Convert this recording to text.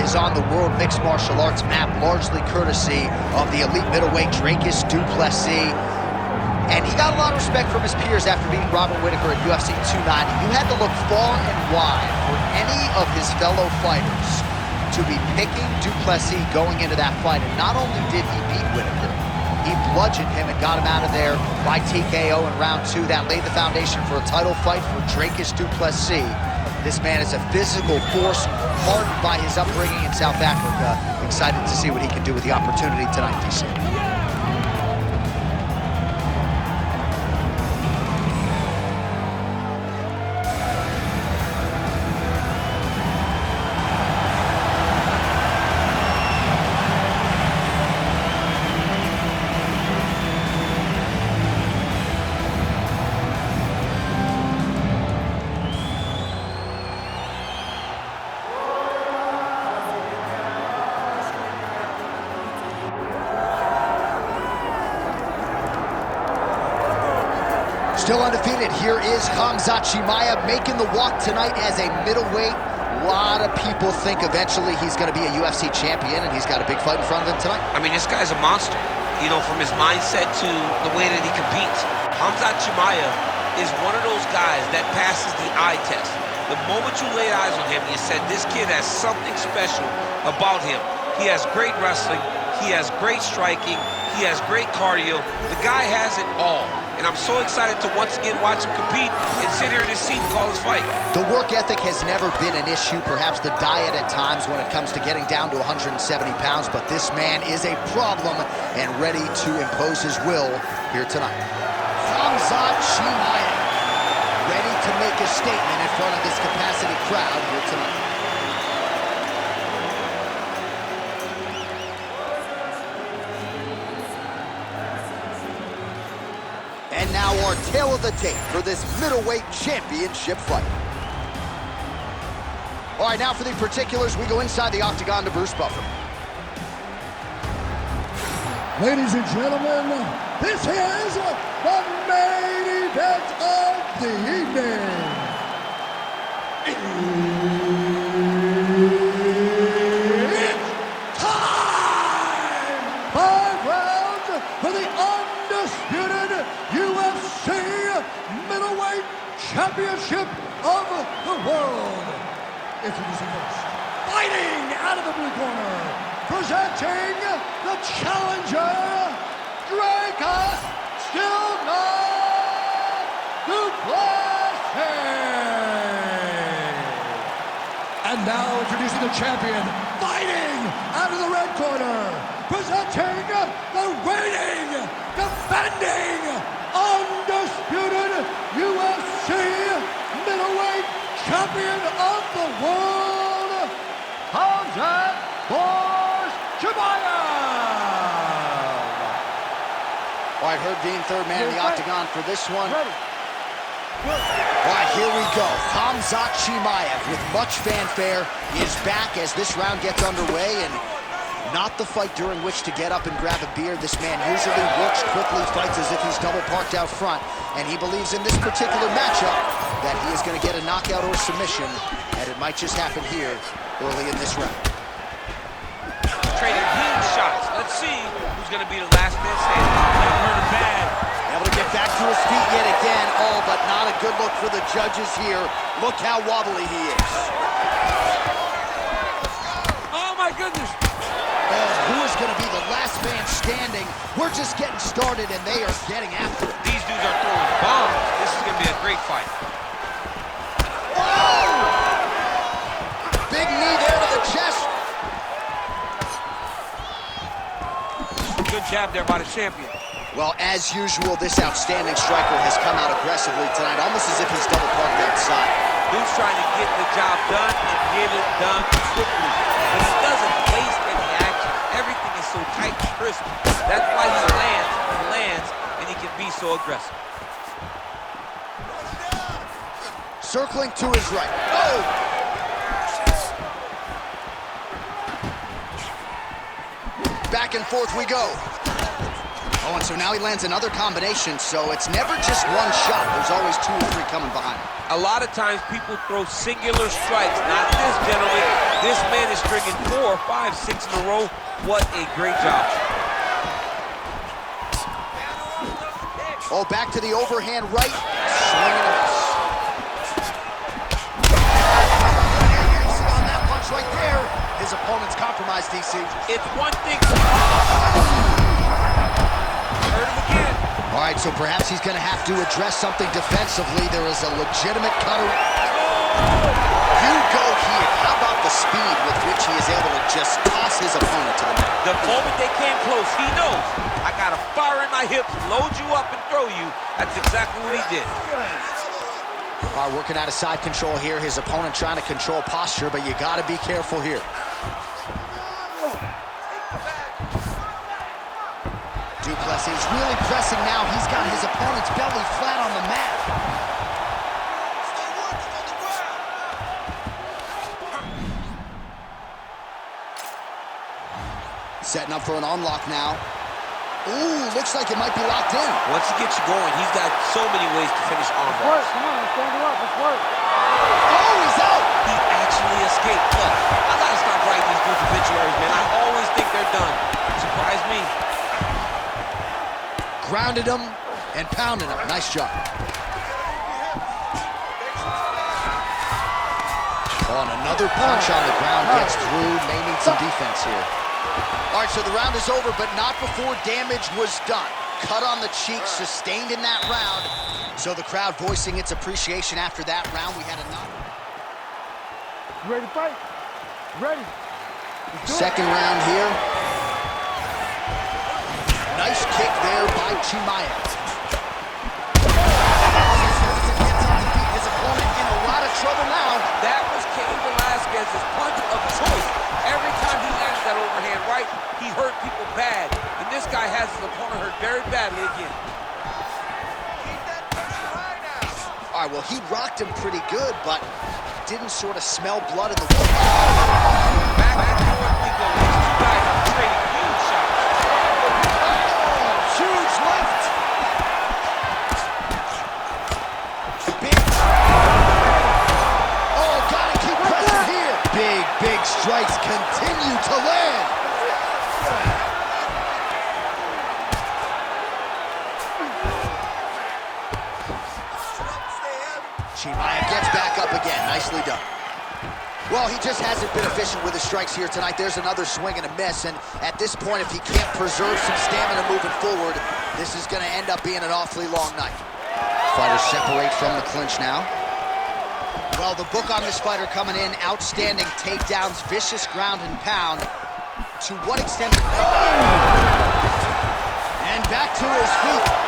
is on the World Mixed Martial Arts map, largely courtesy of the elite middleweight Dricus Du Plessis. And he got a lot of respect from his peers after beating Robert Whittaker at UFC 290. You had to look far and wide for any of his fellow fighters to be picking Du Plessis going into that fight. And not only did he beat Whittaker, he bludgeoned him and got him out of there by TKO in round 2. That laid the foundation for a title fight for Dricus Du Plessis. This man is a physical force, hardened by his upbringing in South Africa. Excited to see what he can do with the opportunity tonight, DC. Still undefeated, here is Khamzat Chimaev making the walk tonight as a middleweight. A lot of people think eventually he's going to be a UFC champion, and he's got a big fight in front of him tonight. I mean, this guy's a monster, you know, from his mindset to the way that he competes. Khamzat Chimaev is one of those guys that passes the eye test. The moment you laid eyes on him, you said, this kid has something special about him. He has great wrestling, he has great striking, he has great cardio. The guy has it all. And I'm so excited to once again watch him compete and sit here in his seat and call his fight. The work ethic has never been an issue, perhaps the diet at times when it comes to getting down to 170 pounds, but this man is a problem and ready to impose his will here tonight. Khamzat Chimaev, ready to make a statement in front of this capacity crowd here tonight. And now our tale of the tape for this middleweight championship fight. All right, now for the particulars, we go inside the octagon to Bruce Buffer. Ladies and gentlemen, this is the main event of the evening. It's time! 5 rounds for the undisputed UFC Middleweight Championship of the world. Introducing first, fighting out of the blue corner, presenting the challenger, Dricus Du Plessis. And now introducing the champion, fighting out of the red corner, presenting the reigning, defending, undisputed UFC middleweight champion of the world, Khamzat Chimaev. All right, Herb Dean, third man in the octagon for this one. All right, here we go. Khamzat Chimaev, with much fanfare, is back as this round gets underway, and not the fight during which to get up and grab a beer. This man usually works quickly, fights as if he's double parked out front, and he believes in this particular matchup that he is going to get a knockout or submission, and it might just happen here early in this round. Trading clean shots. Let's see who's going to be the last man standing. Never heard of bad. Able to get back to his feet yet again. Oh, but not a good look for the judges here. Look how wobbly he is. Oh, my goodness. Who is going to be the last man standing? We're just getting started, and they are getting after it. These dudes are throwing bombs. This is going to be a great fight. Oh! Big knee there to the chest. Good jab there by the champion. Well, as usual, this outstanding striker has come out aggressively tonight, almost as if he's double parked outside. Dude's trying to get the job done and get it done quickly. But he doesn't waste any action. Everything is so tight and crisp. That's why he lands, and he can be so aggressive. Circling to his right. Oh! Back and forth we go. Oh, and so now he lands another combination, so it's never just one shot. There's always 2 or 3 coming behind him. A lot of times people throw singular strikes. Not this gentleman. This man is stringing 4, 5, 6 in a row. What a great job. Oh, back to the overhand right. Swing and a miss. On that punch right there, his opponent's compromised, DC. It's one thing. Hurt him again. All right, so perhaps he's going to have to address something defensively. There is a legitimate cutter. You go here. How about the speed with which he is able to just toss his opponent to the mat? The moment they came close, he knows. I got a fire in my hips, load you up and throw you. That's exactly what he did. All right, working out of side control here. His opponent trying to control posture, but you got to be careful here. Du Plessis is really pressing now. He's got his opponent's belly flat on the mat. Setting up for an unlock now. Ooh, looks like it might be locked in. Once he gets you going, he's got so many ways to finish arm bars. Come on, stand it up, let's work. Oh, he's out! He actually escaped. Look, I gotta stop writing these dudes obituaries, man. I always think they're done. Surprise me. Grounded him and pounded him. Nice job. Oh, and another punch on the ground gets through. May need some defense here. All right, so the round is over, but not before damage was done. Cut on the cheek, sustained in that round. So the crowd voicing its appreciation after that round. We had a knock. You ready to fight? Ready. Second round here. Nice kick there by Chimaev. His opponent in a lot of trouble now. That was Cain Velasquez's punch of choice. Every time he landed that overhand right, he hurt people bad. And this guy has his opponent hurt very badly again. All right, well, he rocked him pretty good, but didn't sort of smell blood in the water. Back and forth we go. These two guys are trading huge shots. Huge left. Big. Oh, gotta keep pressing here. Big strikes continue to land. Chimaev gets back up again. Nicely done. Well, he just hasn't been efficient with his strikes here tonight. There's another swing and a miss, and at this point, if he can't preserve some stamina moving forward, this is going to end up being an awfully long night. Fighters separate from the clinch now. Well, the book on this fighter coming in, outstanding takedowns, vicious ground and pound. To what extent? And back to his feet.